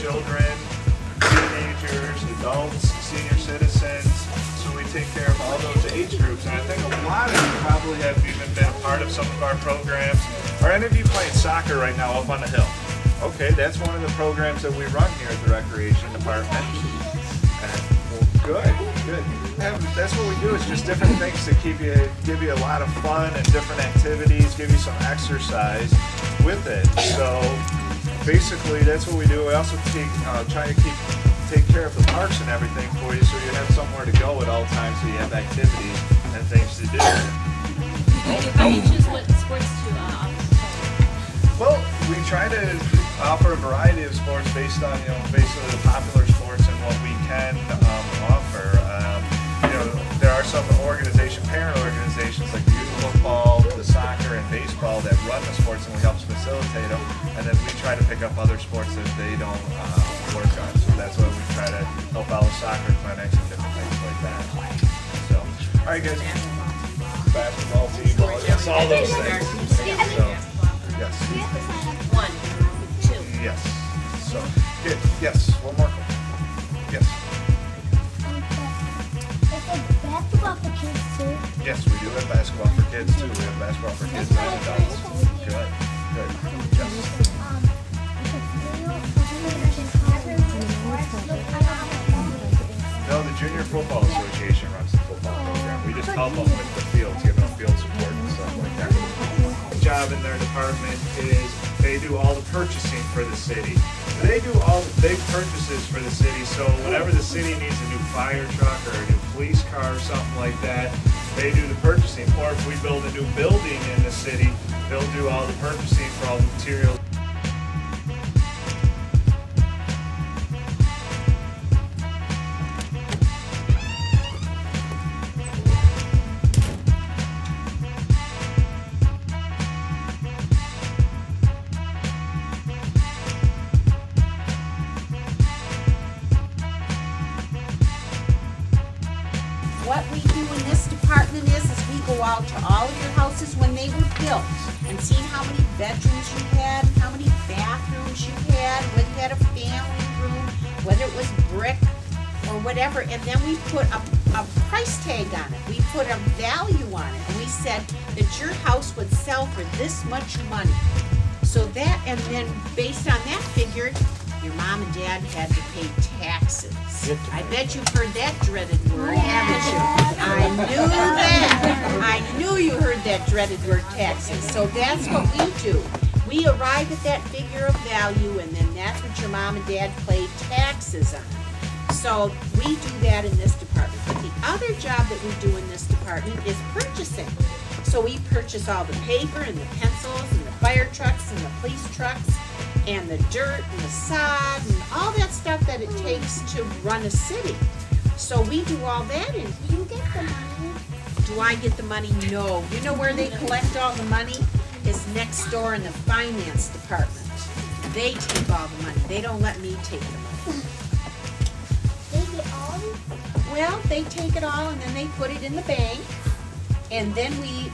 children, teenagers, adults, senior citizens. So we take care of all those age groups. And I think a lot of you probably have even been a part of some of our programs. Are any of you playing soccer right now up on the hill? Okay, that's one of the programs that we run here at the Recreation Department. Well, good. And that's what we do, is just different things to give you a lot of fun and different activities, give you some exercise with it. So basically that's what we do. We also try to take care of the parks and everything for you, so you have somewhere to go at all times, so you have activities and things to do. How do you choose what sports to offer? Well, we try to offer a variety of sports based on, basically the popular sports and what we can offer. There are some parent organizations like youth football, the soccer, and baseball that run the sports, and we help facilitate them. And then we try to pick up other sports that they don't work on. So that's why we try to help out with soccer clinics and different things like that. So, all right, guys. Basketball, t-ball, yes, all those things. So, yes. 1, 2. Yes. So, yes. One more. Yes. Basketball for kids too? Yes, we do have basketball for kids too. We have basketball for kids and adults. Good. Yes. No, the Junior Football Association runs the football program. We just help them with the fields, give them field support and stuff like that. The job in their department is they do all the purchasing for the city. They do all the big purchases for the city, so whenever the city needs a new fire truck or a new police car or something like that, they do the purchasing. Or if we build a new building in the city, they'll do all the purchasing for all the materials. What we do in this department is we go out to all of your houses when they were built and see how many bedrooms you had, how many bathrooms you had, whether you had a family room, whether it was brick or whatever, and then we put a price tag on it. We put a value on it, and we said that your house would sell for this much money. So that, and then based on that figure, your mom and dad had to pay taxes. I bet you've heard that dreaded word, haven't you? I knew that. I knew you heard that dreaded word, taxes. So that's what we do. We arrive at that figure of value, and then that's what your mom and dad pay taxes on. So we do that in this department. But the other job that we do in this department is purchasing. So we purchase all the paper and the pencils and the fire trucks and the police trucks and the dirt and the sod and all that stuff that it takes to run a city. So we do all that. And Do you get the money? do I get the money? No. You know where they collect all the money? Is next door in the finance department. They take all the money. They don't let me take the money. They get all? Well, they take it all and then they put it in the bank. And then we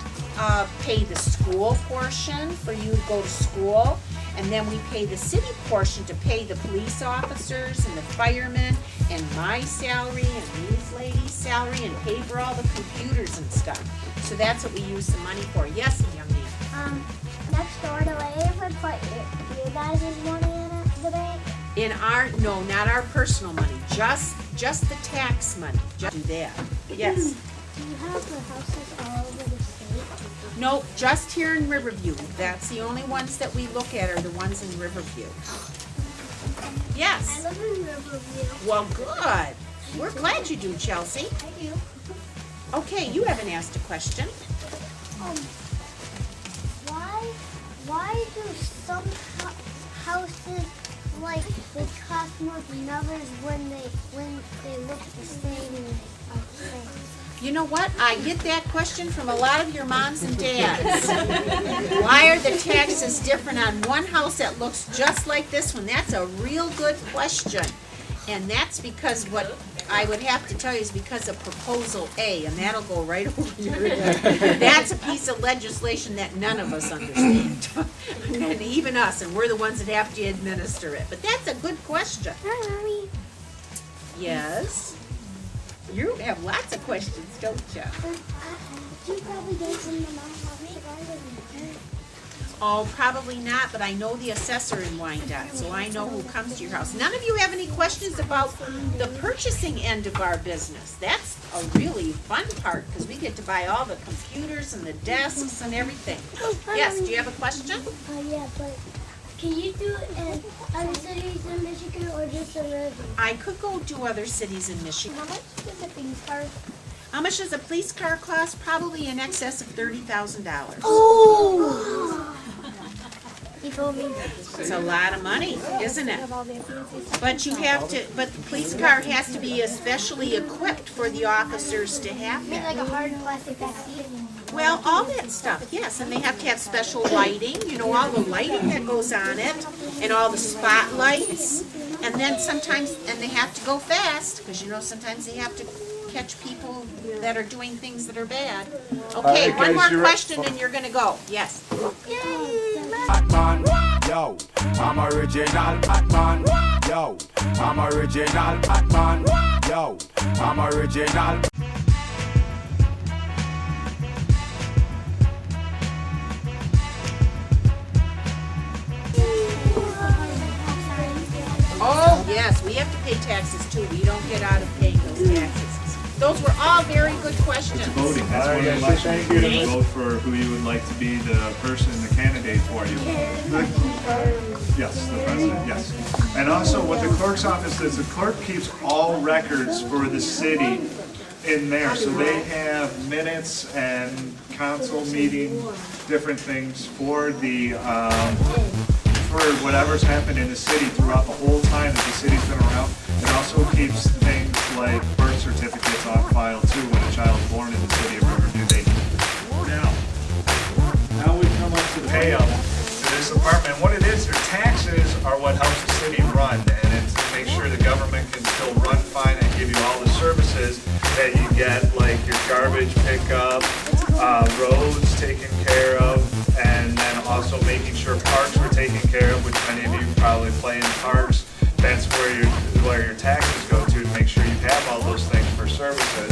pay the school portion for you to go to school. And then we pay the city portion to pay the police officers and the firemen and my salary and these ladies' salary and pay for all the computers and stuff. So that's what we use the money for. Yes, young man? Next door, do I ever put your guys' money in the bank? In our, no, not our personal money, just the tax money. Just do that. Yes. Do you have the houses all over the state? No, just here in Riverview. That's the only ones that we look at are the ones in Riverview. Yes. I live in Riverview. Well, good. We're glad you do, Chelsea. I do. Okay, you haven't asked a question. Why do some houses like they cost more than others when they look the same? You know what? I get that question from a lot of your moms and dads. Why are the taxes different on one house that looks just like this one? That's a real good question. And that's because what I would have to tell you is because of Proposal A, and that'll go right over your head. That's a piece of legislation that none of us understand, and even us, and we're the ones that have to administer it. But that's a good question. Hi, Mommy. Yes? You have lots of questions, don't you? You probably don't from the mom garden. Oh, probably not, but I know the assessor in Wyandotte, so I know who comes to your house. None of you have any questions about the purchasing end of our business? That's a really fun part, because we get to buy all the computers and the desks and everything. Yes, do you have a question? Yeah, but can you do it in other cities in Michigan or just in Riverview? I could go to other cities in Michigan. How much does a police car? How much does a police car cost? Probably in excess of $30,000. Oh! You told me. It's a lot of money, isn't it? But you have to, but the police car has to be especially equipped for the officers to have Like that. a hard plastic backseat. Well, all that stuff, yes, and they have to have special lighting, you know, all the lighting that goes on it, and all the spotlights, and then sometimes, and they have to go fast, because you know, sometimes they have to catch people that are doing things that are bad. Okay, Alright, one guys, more you're- question and you're gonna go, yes. Batman, yo, I'm original Batman, yo, I'm original Batman, yo, I'm original. Oh, yes, we have to pay taxes too, we don't get out of paying those taxes. Those were all very good questions. Voting, that's All one right, election. thank you. You vote for who you would like to be the person, the candidate for you. Yes, the president, yes. And also what the clerk's office does, the clerk keeps all records for the city in there. So they have minutes and council meeting, different things for the, for whatever's happened in the city throughout the whole time that the city's been around. It also keeps things like birth certificates on file too when a child's born in the city of Riverview. Now we come up to the payout to this department. What it is, their taxes are what helps the city run, and it's to make sure the government can still run fine and give you all the services that you get, like your garbage pickup, roads taken care of, and then also making sure parks were taken care of, which many of you probably play in parks. That's where your taxes go to make sure you have all those things for services.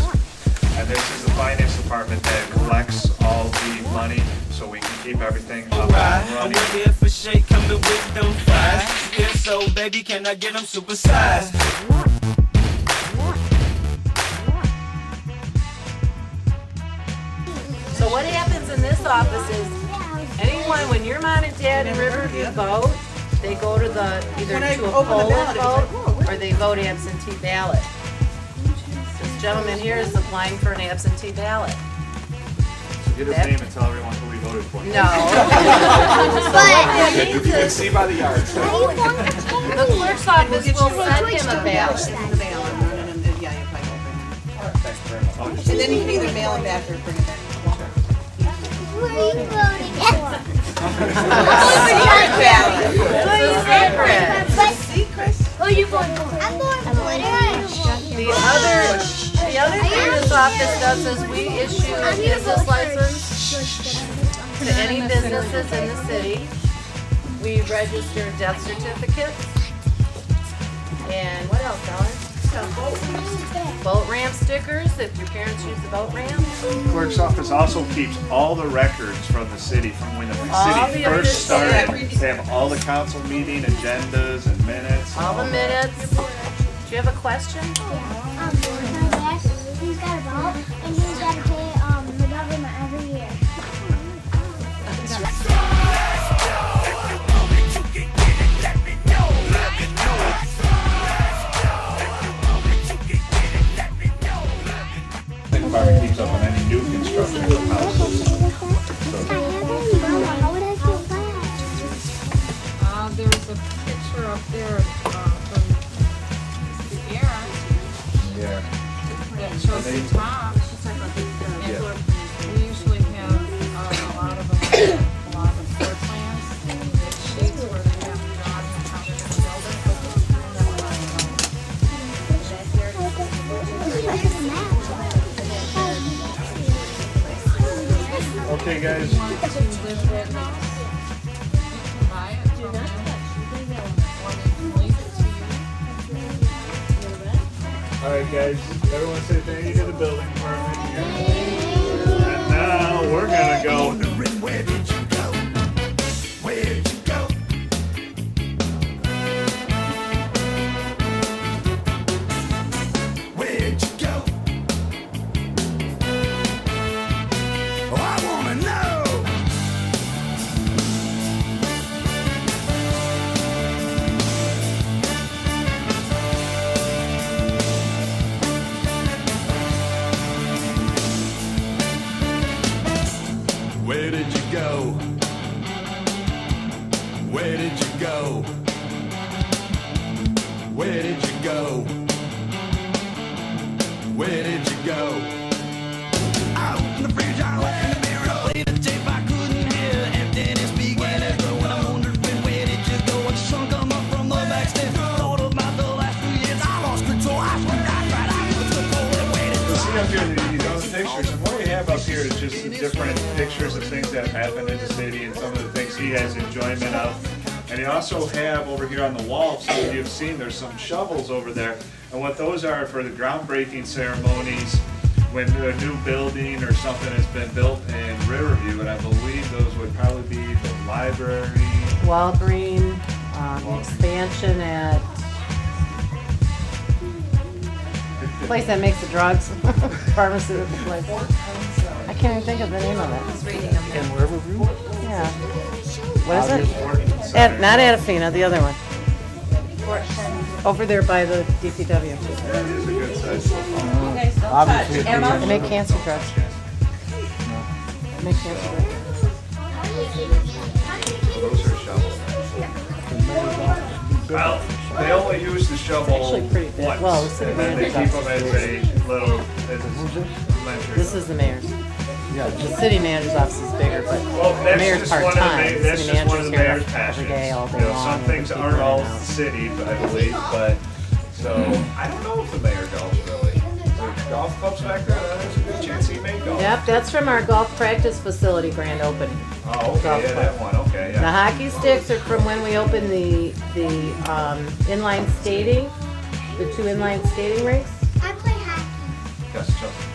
And this is the finance department that collects all the money so we can keep everything up and I running. work here for shake, coming with them fries. Yeah, so baby, can I get them supersized? So what happens in this office is, anyone, when your mom and dad in Riverview vote, they go to the, either to a poll and vote, or they vote absentee ballot. This gentleman here is applying for an absentee ballot. So get his name and tell everyone who we voted for. No. But You can see by the yards. The clerk's office will send him a ballot. And then you can either mail it back or bring it back. who are you voting for? It's a secret. Who are you voting for? I'm voting for The other thing this office does is we issue a business license to any businesses in the city. We register death certificates. And what else, Ellen? Boat ramp stickers, if your parents use the boat ramp. Clerk's office also keeps all the records from the city, from when the All city the first official started. records. They have all the council meeting agendas and minutes. and All the that. minutes. Do you have a question? my dad, he's got a vote, and he's got to pay the government every year. The department keeps up on any new construction of houses. How would I feel bad? There's a picture up there from the air Yeah. that shows the top. And we usually have a lot of them, a lot of you guys. Want to live there now? You can buy it from them, or they can lease it to you. All right, guys. Everyone say thank you to the building department. And now we're gonna go. Where did you go? Where did you go? Where'd you go? Oh, I wanna know. Where did you go? Where did you go? Where did you go? Where did you go? I opened the fridge, I looked in the mirror, I played the tape, I couldn't hear emptiness began. When I wondered where did you go? I sunk them up from the backstairs. Thought about the last 3 years, I lost control. I swung right out of the pole and waited. See up here these other pictures, and what we have up here is just some different pictures of things that have happened in the city and some of the things he has enjoyment of. And you also have over here on the wall, some of you have seen, there's some shovels over there. And what those are for the groundbreaking ceremonies when a new building or something has been built in Riverview. And I believe those would probably be the library. Walgreen, expansion at place that makes the drugs, pharmaceutical place. I can't even think of the name of it. In Riverview? Yeah. What is it? Not Adafina, the other one. Over there by the DPW. That is a good size. You guys don't Obviously, touch. Emma? They make cancer drugs. They make cancer drugs. Those are shovels. Well, they only use the shovel It's actually pretty big. once, Well, the city and then they keep manager's them as a little, as This is the mayor's. The city manager's office is bigger, but well, the that's mayor's just one of the part-time. main, that's City just one of the manager's mayor's here passions. every day, all day You know, long. some and things keep aren't all running out. city, I believe, but, so, I don't know if the mayor golfs really. The golf clubs back there, there's a good chance he may golf. Yep, that's from our golf practice facility grand opening. Oh, okay, yeah, that one, okay, The yeah. hockey sticks are from when we opened the inline skating, the 2 inline skating rinks. I play hockey. Yes, Chelsea.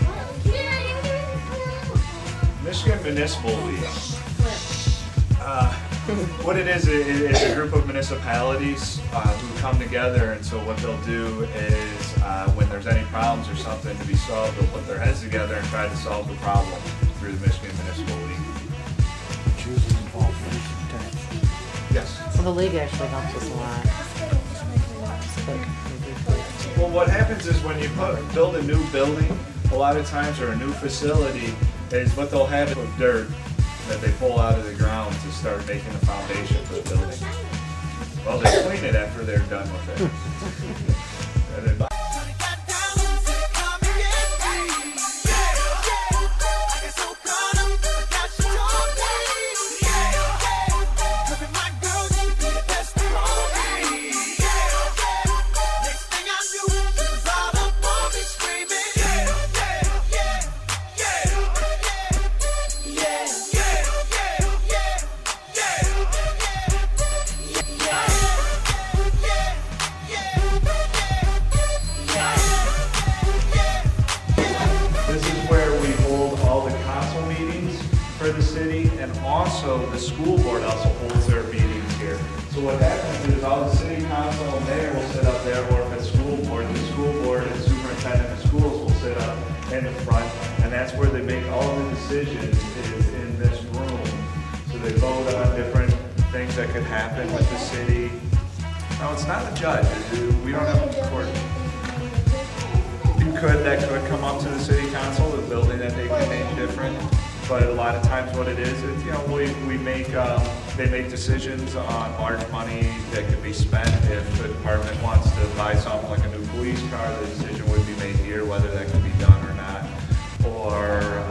Michigan Municipal League. What it is a group of municipalities who come together, and so what they'll do is when there's any problems or something to be solved, they'll put their heads together and try to solve the problem through the Michigan Municipal League. Yes. So the league actually helps us a lot. Well, what happens is when you build a new building, a lot of times, or a new facility, is what they'll have is dirt that they pull out of the ground to start making the foundation for the building. Well, they clean it after they're done with it. And then, for the city, and also the school board also holds their meetings here. So what happens is all the city council and mayor will sit up there, or if it's school board and superintendent of schools will sit up in the front, and that's where they make all the decisions is in this room. So they vote on different things that could happen with the city. No, it's not a judge. We don't have a court. That could come up to the city council, the building that they can make different. But a lot of times what it is, you know, we make, they make decisions on large money that could be spent. If the department wants to buy something like a new police car, the decision would be made here whether that can be done or not. Or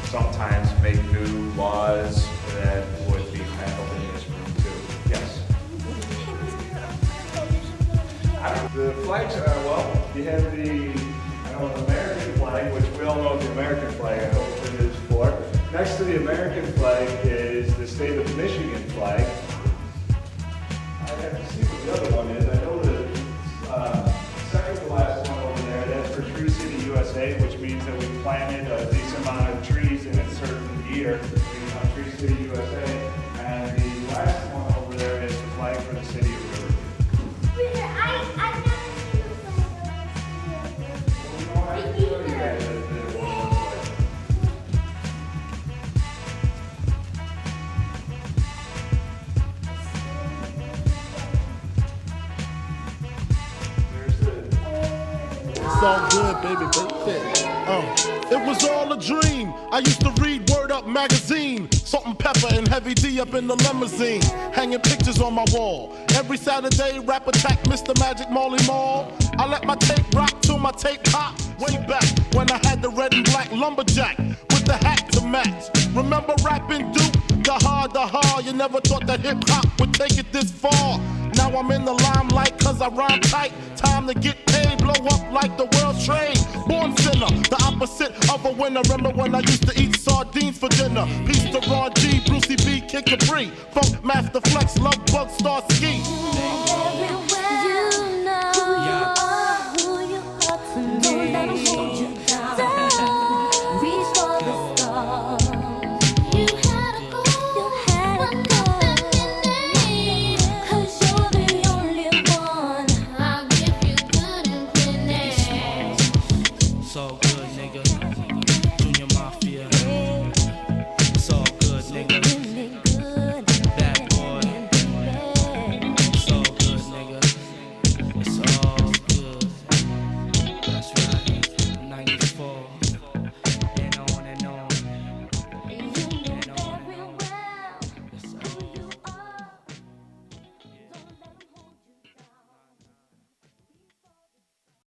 sometimes make new laws that would be handled in this room too. Yes? The flags are, well, you have the American flag, which we all know what the American flag, I hope it is for. Next to the American flag is the state of Michigan flag. I have to see what the other one is. I know the second to last one over there, that's for Tree City USA, which means that we planted a decent amount of trees in a certain year on Tree City USA. And the last one over there is the flag for the city of Riverview. I've never seen the flag. We don't have to show you guys what it looks like. It's all good, baby, it was all a dream. I used to read Word Up magazine, Salt and Pepper and Heavy D up in the limousine, hanging pictures on my wall. Every Saturday, rap attack, Mr. Magic Molly Mall. I let my tape rock till my tape pop. Way back when I had the red and black lumberjack with the hat to match. Remember rapping Duke? The hard, you never thought that hip hop would take it this far. Now I'm in the limelight cause I rhyme tight. Time to get paid, blow up like the world's trade. Born sinner, the opposite of a winner. Remember when I used to eat sardines for dinner? Peace to Ron G, Brucey B, Kid Capri, Funk Master Flex, Love Bug, Star Ski.